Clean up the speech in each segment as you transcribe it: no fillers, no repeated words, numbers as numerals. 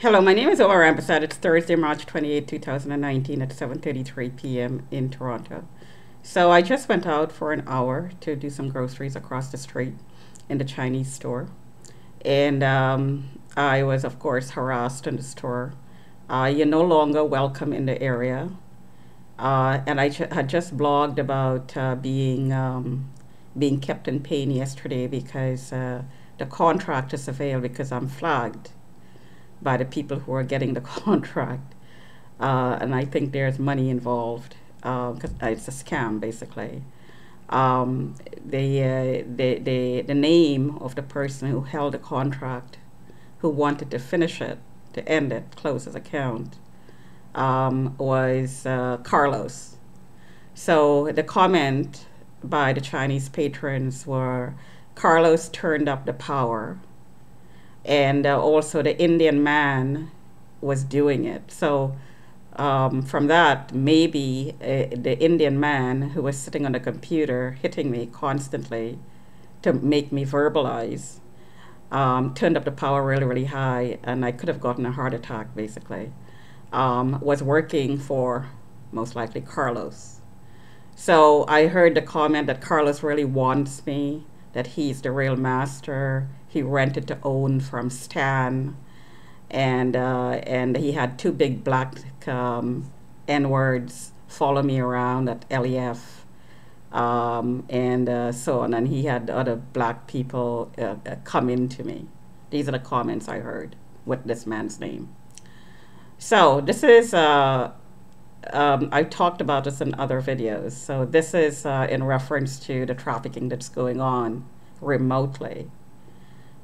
Hello, my name is Omar Rampersad. It's Thursday, March 28, 2019 at 7:33 p.m. in Toronto. So I just went out for an hour to do some groceries across the street in the Chinese store. And I was, of course, harassed in the store. You're no longer welcome in the area. And had just blogged about being kept in pain yesterday because the contract is availed because I'm flagged by the people who are getting the contract. And I think there's money involved because it's a scam basically. The name of the person who held the contract, who wanted to finish it, to end it, close his account, was Carlos. So the comment by the Chinese patrons were, Carlos turned up the power, and also the Indian man was doing it. So from that, maybe the Indian man who was sitting on the computer hitting me constantly to make me verbalize turned up the power really, really high, and I could have gotten a heart attack basically. Was working for most likely Carlos. So I heard the comment that Carlos really wants me, that he's the real master. He rented to own from Stan, and he had two big black N words follow me around at LEF, and so on. And he had other black people come into me. These are the comments I heard with this man's name. So this is I've talked about this in other videos. So this is in reference to the trafficking that's going on remotely.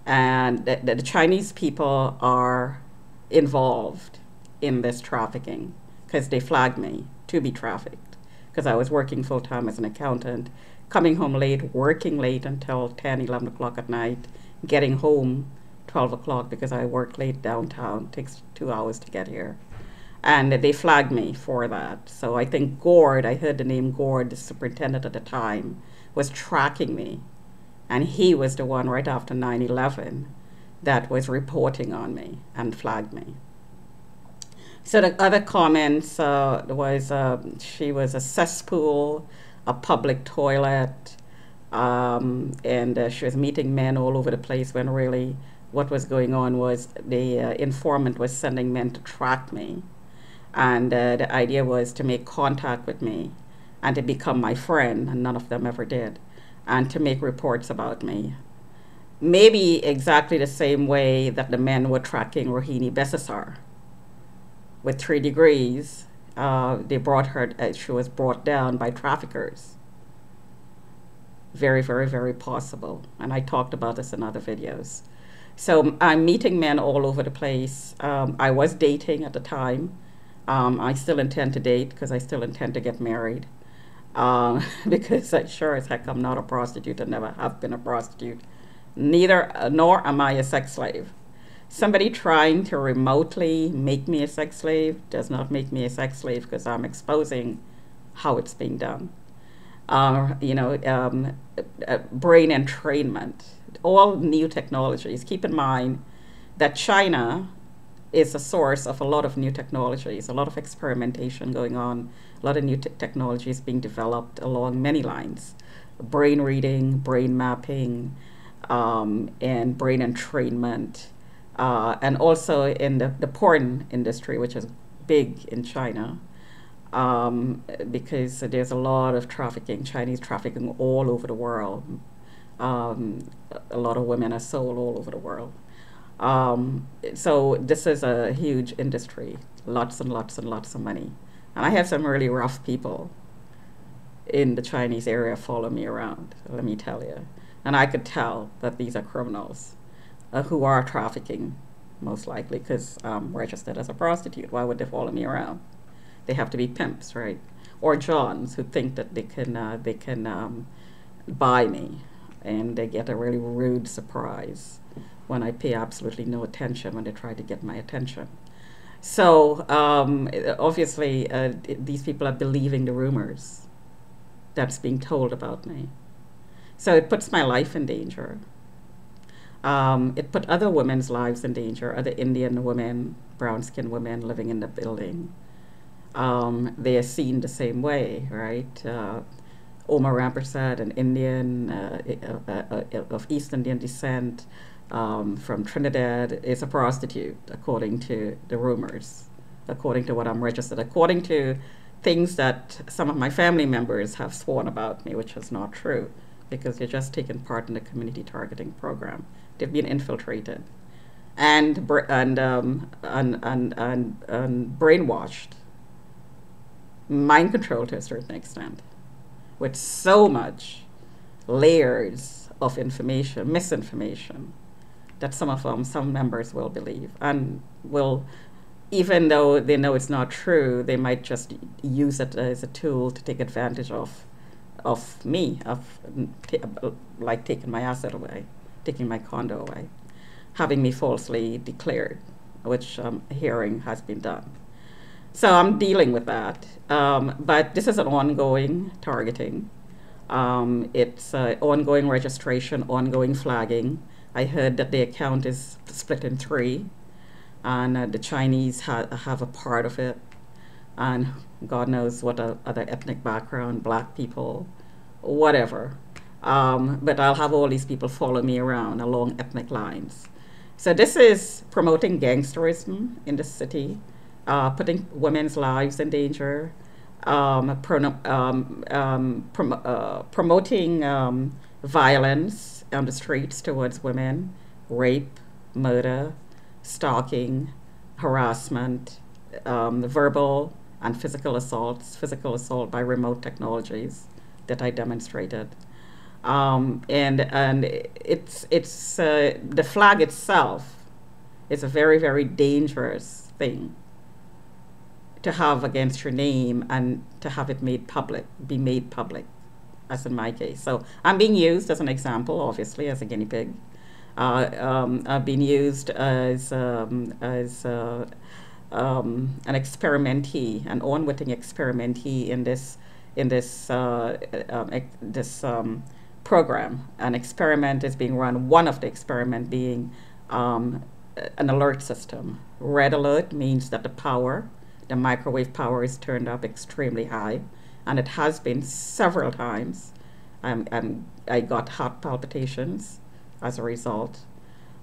And the Chinese people are involved in this trafficking because they flagged me to be trafficked because I was working full time as an accountant, coming home late, working late until 10, 11 o'clock at night, getting home 12 o'clock because I work late downtown. It takes 2 hours to get here. And they flagged me for that. So I think Gord, I heard the name Gord, the superintendent at the time, was tracking me. And he was the one right after 9/11 that was reporting on me and flagged me. So the other comments was she was a cesspool, a public toilet, and she was meeting men all over the place when really what was going on was the informant was sending men to track me. And the idea was to make contact with me and to become my friend, and none of them ever did, and to make reports about me. Maybe exactly the same way that the men were tracking Rohini Besasar. With 3 degrees, they brought her, she was brought down by traffickers. Very, very, very possible. And I talked about this in other videos. So I'm meeting men all over the place. I was dating at the time. I still intend to date because I still intend to get married. Because I sure as heck I'm not a prostitute and never have been a prostitute. Neither, nor am I a sex slave. Somebody trying to remotely make me a sex slave does not make me a sex slave because I'm exposing how it's being done. Brain entrainment, all new technologies. Keep in mind that China is a source of a lot of new technologies, a lot of experimentation going on, a lot of new technologies being developed along many lines. Brain reading, brain mapping, and brain entrainment, and also in the porn industry, which is big in China, because there's a lot of trafficking, Chinese trafficking all over the world. A lot of women are sold all over the world. So this is a huge industry, lots and lots and lots of money. And I have some really rough people in the Chinese area follow me around, let me tell you. And I could tell that these are criminals who are trafficking, most likely, because I'm registered as a prostitute. Why would they follow me around? They have to be pimps, right? Or Johns who think that they can buy me, and they get a really rude surprise when I pay absolutely no attention when they try to get my attention. So obviously these people are believing the rumors that's being told about me. So it puts my life in danger. It put other women's lives in danger, other Indian women, brown skinned women living in the building. They are seen the same way, right? Omar Rampersad, an Indian of East Indian descent from Trinidad, is a prostitute, according to the rumors, according to what I'm registered, according to things that some of my family members have sworn about me, which is not true, because they're just taking part in the community targeting program. They've been infiltrated and brainwashed, mind controlled to a certain extent, with so much layers of information, misinformation, that some members will believe and will, even though they know it's not true, they might just use it as a tool to take advantage of me, like taking my asset away, taking my condo away, having me falsely declared, which hearing has been done. So I'm dealing with that. But this is an ongoing targeting. It's ongoing registration, ongoing flagging. I heard that the account is split in three, and the Chinese have a part of it, and God knows what other ethnic background, black people, whatever. But I'll have all these people follow me around along ethnic lines. So this is promoting gangsterism in the city, putting women's lives in danger, promoting violence on the streets towards women, rape, murder, stalking, harassment, verbal and physical assaults, physical assault by remote technologies that I demonstrated. And it's the flag itself is a very, very dangerous thing to have against your name and to have it be made public, as in my case. So I'm being used as an example, obviously, as a guinea pig. I've been used as an experimentee, an unwitting experimentee in this program. An experiment is being run. One of the experiment being an alert system. Red alert means that the microwave power is turned up extremely high, and it has been several times. I got heart palpitations as a result.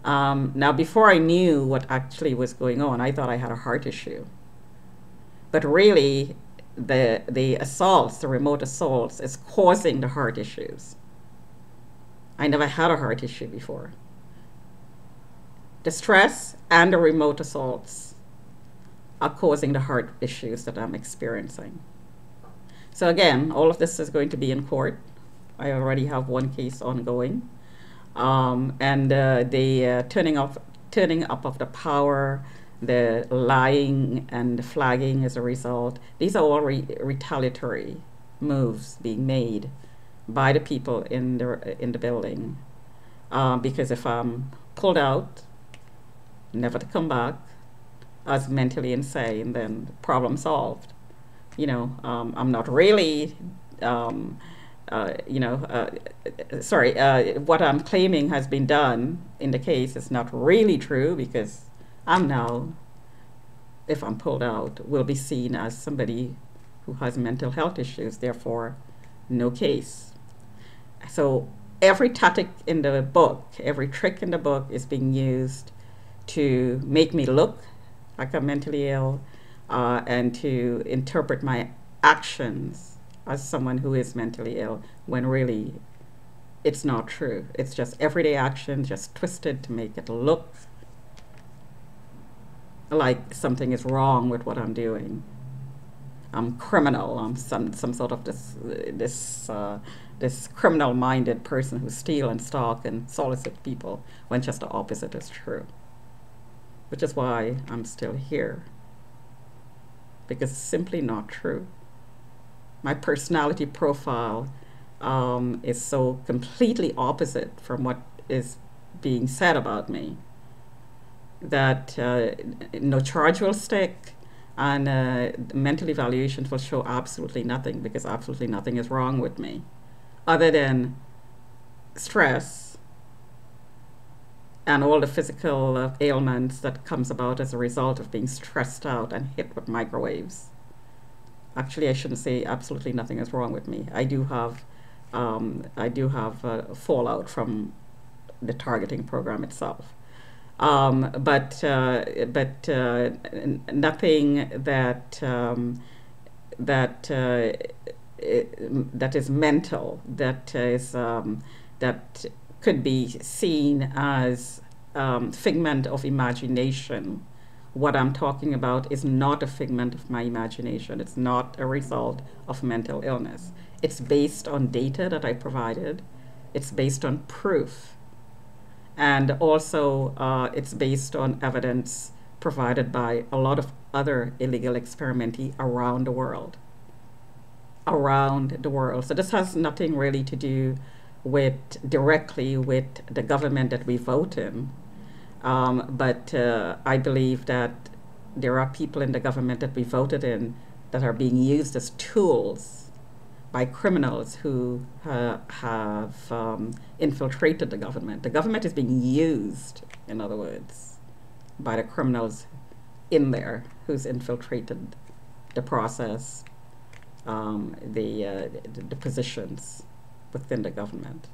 Now, before I knew what actually was going on, I thought I had a heart issue. But really, the assaults, the remote assaults, is causing the heart issues. I never had a heart issue before. The stress and the remote assaults are causing the heart issues that I'm experiencing. So again, all of this is going to be in court. I already have one case ongoing. And the turning up of the power, the lying and the flagging as a result, these are all retaliatory moves being made by the people in the building. Because if I'm pulled out, never to come back, as mentally insane, then problem solved. I'm not really, what I'm claiming has been done in the case is not really true, because I'm now, if I'm pulled out, will be seen as somebody who has mental health issues, therefore no case. So every tactic in the book, every trick in the book is being used to make me look like I'm mentally ill, and to interpret my actions as someone who is mentally ill, when really it's not true. It's just everyday actions, just twisted to make it look like something is wrong with what I'm doing. I'm criminal. I'm some sort of this criminal-minded person who steal and stalk and solicit people, when just the opposite is true. Which is why I'm still here, because it's simply not true. My personality profile is so completely opposite from what is being said about me that no charge will stick, and mental evaluations will show absolutely nothing, because absolutely nothing is wrong with me other than stress and all the physical ailments that comes about as a result of being stressed out and hit with microwaves. Actually, I shouldn't say absolutely nothing is wrong with me. I do have fallout from the targeting program itself. But nothing that is mental, that could be seen as figment of imagination. What I'm talking about is not a figment of my imagination. It's not a result of mental illness. It's based on data that I provided. It's based on proof. And also, it's based on evidence provided by a lot of other illegal experimentee around the world. Around the world. So this has nothing really to do directly with the government that we vote in. But I believe that there are people in the government that we voted in that are being used as tools by criminals who have infiltrated the government. The government is being used, in other words, by the criminals in there who's infiltrated the process, the positions within the government.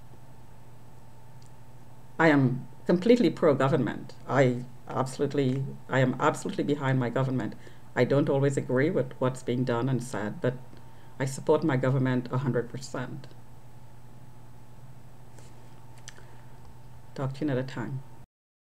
I am completely pro-government. I am absolutely behind my government. I don't always agree with what's being done and said, but I support my government 100%. Talk to you another time.